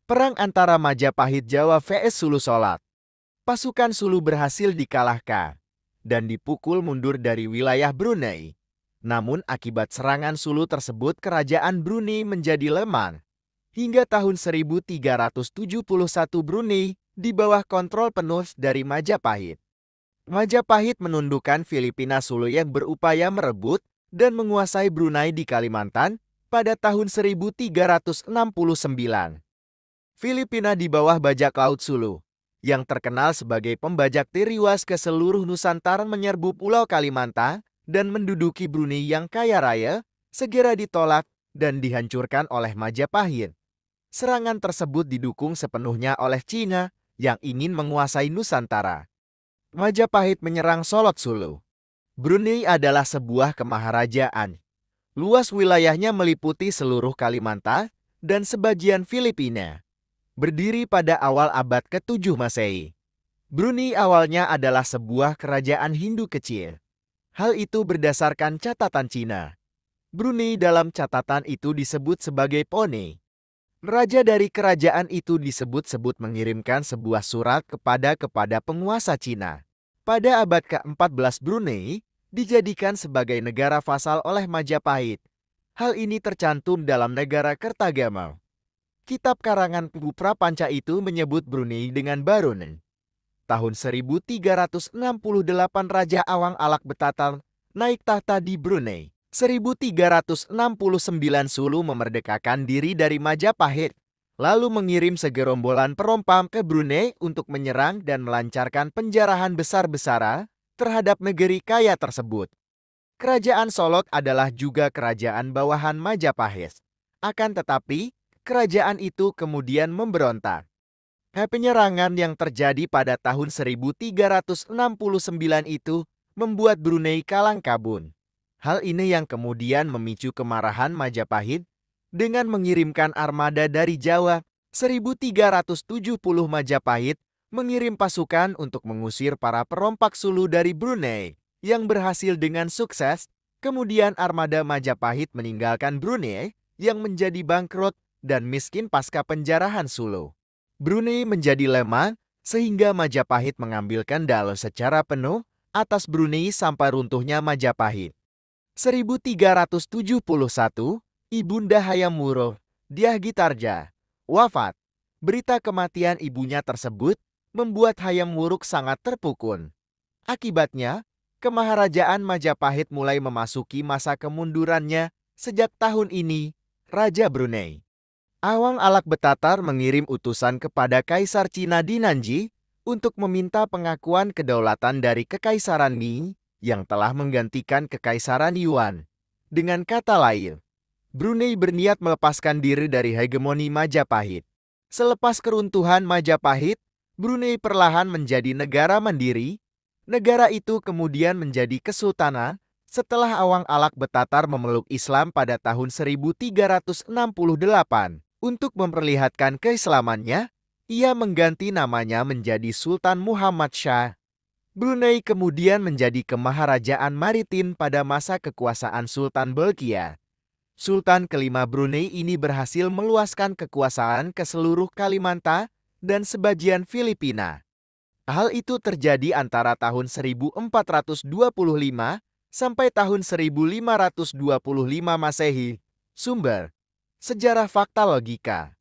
Perang antara Majapahit Jawa vs Sulu Solok. Pasukan Sulu berhasil dikalahkan dan dipukul mundur dari wilayah Brunei. Namun akibat serangan Sulu tersebut kerajaan Brunei menjadi lemah. Hingga tahun 1371 Brunei di bawah kontrol penuh dari Majapahit. Majapahit menundukkan Filipina Sulu yang berupaya merebut dan menguasai Brunei di Kalimantan pada tahun 1369. Filipina di bawah bajak laut Sulu, yang terkenal sebagai pembajak tiriwas ke seluruh Nusantara menyerbu Pulau Kalimantan dan menduduki Brunei yang kaya raya, segera ditolak dan dihancurkan oleh Majapahit. Serangan tersebut didukung sepenuhnya oleh Cina yang ingin menguasai Nusantara. Majapahit menyerang Solok Sulu. Brunei adalah sebuah kemaharajaan. Luas wilayahnya meliputi seluruh Kalimantan dan sebagian Filipina. Berdiri pada awal abad ke-7 Masehi. Brunei awalnya adalah sebuah kerajaan Hindu kecil. Hal itu berdasarkan catatan Cina. Brunei dalam catatan itu disebut sebagai Pone. Raja dari kerajaan itu disebut-sebut mengirimkan sebuah surat kepada penguasa Cina. Pada abad ke-14 Brunei dijadikan sebagai negara vasal oleh Majapahit. Hal ini tercantum dalam negara Kertagama. Kitab karangan Prapanca itu menyebut Brunei dengan Baron. Tahun 1368 Raja Awang Alak Betatar naik tahta di Brunei. 1369 Sulu memerdekakan diri dari Majapahit, lalu mengirim segerombolan perompam ke Brunei untuk menyerang dan melancarkan penjarahan besar-besaran terhadap negeri kaya tersebut. Kerajaan Solok adalah juga kerajaan bawahan Majapahit. Akan tetapi, kerajaan itu kemudian memberontak. Penyerangan yang terjadi pada tahun 1369 itu membuat Brunei kalang kabut. Hal ini yang kemudian memicu kemarahan Majapahit dengan mengirimkan armada dari Jawa. 1370 Majapahit mengirim pasukan untuk mengusir para perompak Sulu dari Brunei yang berhasil dengan sukses. Kemudian armada Majapahit meninggalkan Brunei yang menjadi bangkrut dan miskin pasca penjarahan Sulu. Brunei menjadi lemah sehingga Majapahit mengambil kendali secara penuh atas Brunei sampai runtuhnya Majapahit. 1371, Ibunda Hayam Wuruk, Dyah Gitarja, wafat. Berita kematian ibunya tersebut membuat Hayam Wuruk sangat terpukul. Akibatnya, kemaharajaan Majapahit mulai memasuki masa kemundurannya sejak tahun ini, Raja Brunei. Awang Alak Betatar mengirim utusan kepada Kaisar Cina di Nanji untuk meminta pengakuan kedaulatan dari Kekaisaran Ming yang telah menggantikan Kekaisaran Yuan. Dengan kata lain, Brunei berniat melepaskan diri dari hegemoni Majapahit. Selepas keruntuhan Majapahit, Brunei perlahan menjadi negara mandiri. Negara itu kemudian menjadi kesultanan setelah Awang Alak Betatar memeluk Islam pada tahun 1368. Untuk memperlihatkan keislamannya, ia mengganti namanya menjadi Sultan Muhammad Shah. Brunei kemudian menjadi kemaharajaan maritim pada masa kekuasaan Sultan Bolkiah. Sultan kelima Brunei ini berhasil meluaskan kekuasaan ke seluruh Kalimantan dan sebagian Filipina. Hal itu terjadi antara tahun 1425 sampai tahun 1525 Masehi. Sumber: Sejarah Fakta Logika.